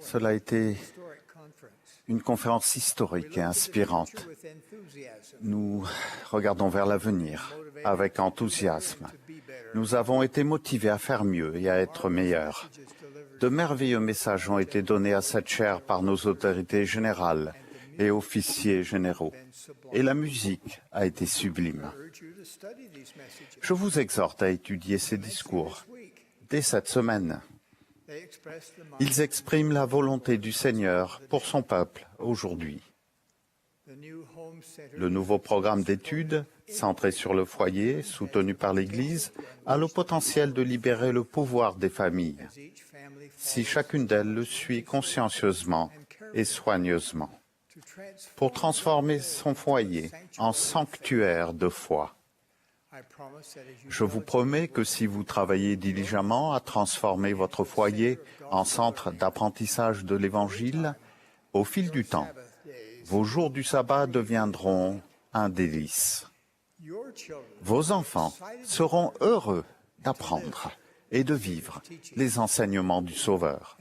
Cela a été une conférence historique et inspirante. Nous regardons vers l'avenir avec enthousiasme. Nous avons été motivés à faire mieux et à être meilleurs. De merveilleux messages ont été donnés à cette chaire par nos autorités générales et officiers généraux. Et la musique a été sublime. Je vous exhorte à étudier ces discours dès cette semaine. Ils expriment la volonté du Seigneur pour son peuple aujourd'hui. Le nouveau programme d'études, centré sur le foyer, soutenu par l'Église, a le potentiel de libérer le pouvoir des familles, si chacune d'elles le suit consciencieusement et soigneusement, pour transformer son foyer en sanctuaire de foi. Je vous promets que si vous travaillez diligemment à transformer votre foyer en centre d'apprentissage de l'Évangile, au fil du temps, vos jours du sabbat deviendront un délice. Vos enfants seront heureux d'apprendre et de vivre les enseignements du Sauveur.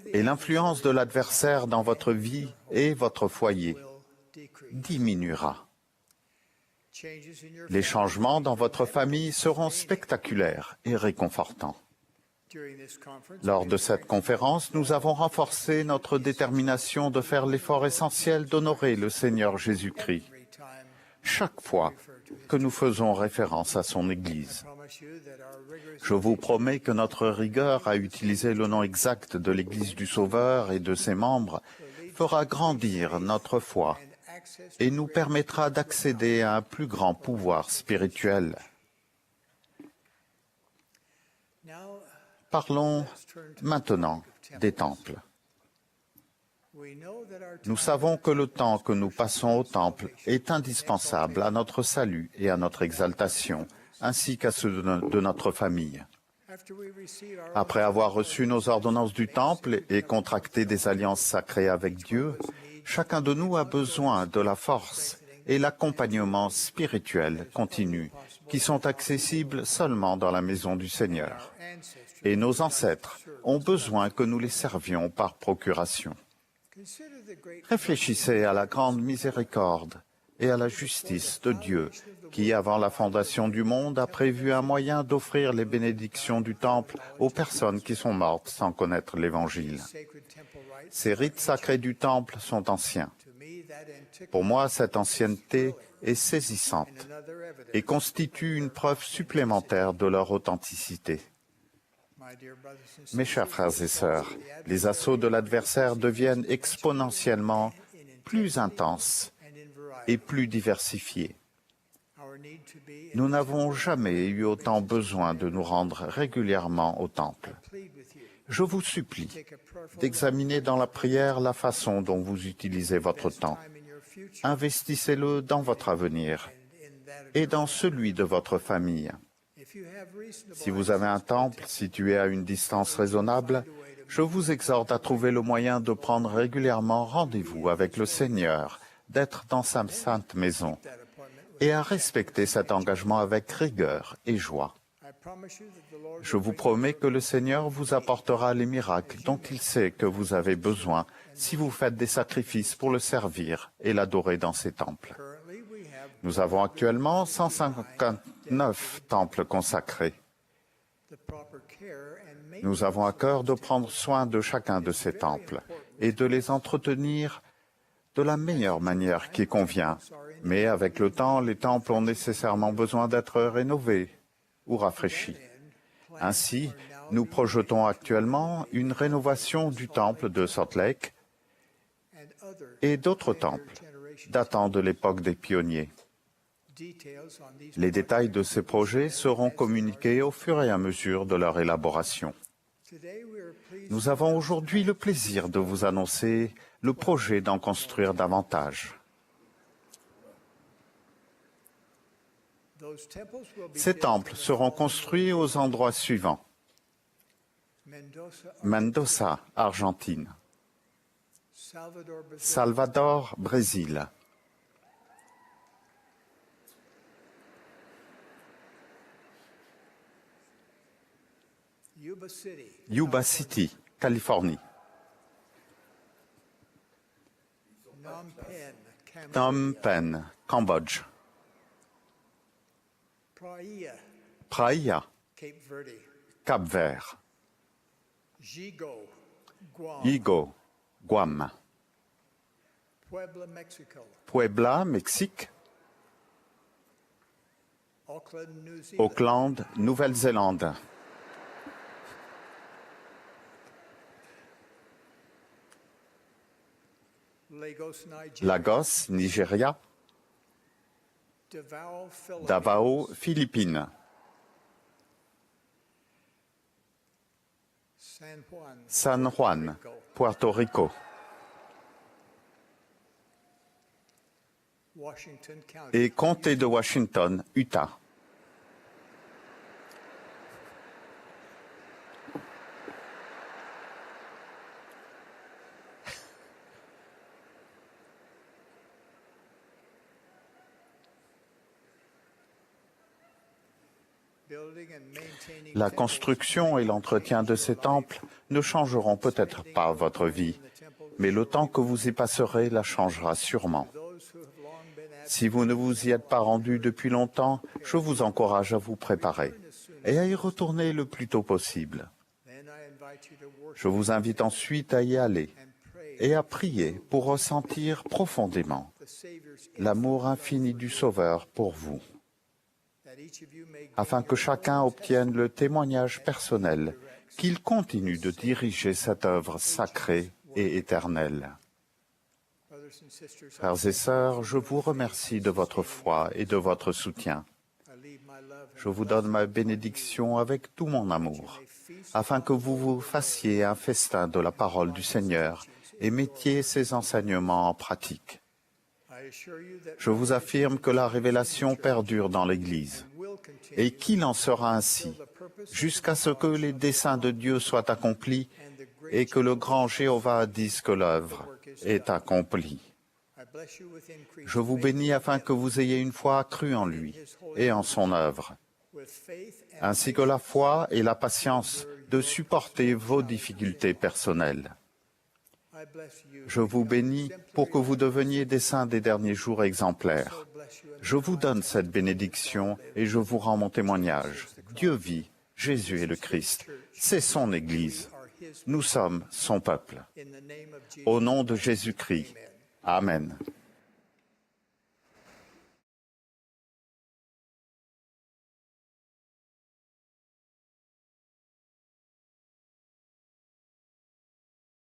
Et l'influence de l'adversaire dans votre vie et votre foyer diminuera. Les changements dans votre famille seront spectaculaires et réconfortants. Lors de cette conférence, nous avons renforcé notre détermination de faire l'effort essentiel d'honorer le Seigneur Jésus-Christ chaque fois que nous faisons référence à son Église. Je vous promets que notre rigueur à utiliser le nom exact de l'Église du Sauveur et de ses membres fera grandir notre foi et nous permettra d'accéder à un plus grand pouvoir spirituel. Parlons maintenant des temples. Nous savons que le temps que nous passons au temple est indispensable à notre salut et à notre exaltation, ainsi qu'à ceux de notre famille. Après avoir reçu nos ordonnances du temple et contracté des alliances sacrées avec Dieu, chacun de nous a besoin de la force et l'accompagnement spirituel continu qui sont accessibles seulement dans la maison du Seigneur. Et nos ancêtres ont besoin que nous les servions par procuration. Réfléchissez à la grande miséricorde et à la justice de Dieu qui, avant la fondation du monde, a prévu un moyen d'offrir les bénédictions du temple aux personnes qui sont mortes sans connaître l'Évangile. Ces rites sacrés du temple sont anciens. Pour moi, cette ancienneté est saisissante et constitue une preuve supplémentaire de leur authenticité. Mes chers frères et sœurs, les assauts de l'adversaire deviennent exponentiellement plus intenses et plus diversifiés. Nous n'avons jamais eu autant besoin de nous rendre régulièrement au temple. Je vous supplie d'examiner dans la prière la façon dont vous utilisez votre temps. Investissez-le dans votre avenir et dans celui de votre famille. Si vous avez un temple situé à une distance raisonnable, je vous exhorte à trouver le moyen de prendre régulièrement rendez-vous avec le Seigneur, d'être dans sa sainte maison, et à respecter cet engagement avec rigueur et joie. Je vous promets que le Seigneur vous apportera les miracles dont il sait que vous avez besoin si vous faites des sacrifices pour le servir et l'adorer dans ses temples. Nous avons actuellement 159 temples consacrés. Nous avons à cœur de prendre soin de chacun de ces temples et de les entretenir de la meilleure manière qui convient. Mais avec le temps, les temples ont nécessairement besoin d'être rénovés ou rafraîchis. Ainsi, nous projetons actuellement une rénovation du temple de Salt Lake et d'autres temples datant de l'époque des pionniers. Les détails de ces projets seront communiqués au fur et à mesure de leur élaboration. Nous avons aujourd'hui le plaisir de vous annoncer le projet d'en construire davantage. Ces temples seront construits aux endroits suivants: Mendoza, Argentine; Salvador, Brésil; Yuba City, Californie. Phnom Penh, Cambodge. Praia, Cap-Vert. Yigo, Guam. Puebla, Mexique. Auckland, Nouvelle-Zélande. Lagos, Nigeria. Davao, Philippines. San Juan, Puerto Rico. Et comté de Washington, Utah. La construction et l'entretien de ces temples ne changeront peut-être pas votre vie, mais le temps que vous y passerez la changera sûrement. Si vous ne vous y êtes pas rendu depuis longtemps, je vous encourage à vous préparer et à y retourner le plus tôt possible. Je vous invite ensuite à y aller et à prier pour ressentir profondément l'amour infini du Sauveur pour vous, afin que chacun obtienne le témoignage personnel qu'il continue de diriger cette œuvre sacrée et éternelle. Frères et sœurs, je vous remercie de votre foi et de votre soutien. Je vous donne ma bénédiction avec tout mon amour, afin que vous vous fassiez un festin de la parole du Seigneur et mettiez ses enseignements en pratique. Je vous affirme que la révélation perdure dans l'Église et qu'il en sera ainsi jusqu'à ce que les desseins de Dieu soient accomplis et que le grand Jéhovah dise que l'œuvre est accomplie. Je vous bénis afin que vous ayez une foi accrue en lui et en son œuvre, ainsi que la foi et la patience de supporter vos difficultés personnelles. Je vous bénis pour que vous deveniez des saints des derniers jours exemplaires. Je vous donne cette bénédiction et je vous rends mon témoignage. Dieu vit, Jésus est le Christ, c'est son Église. Nous sommes son peuple. Au nom de Jésus-Christ. Amen.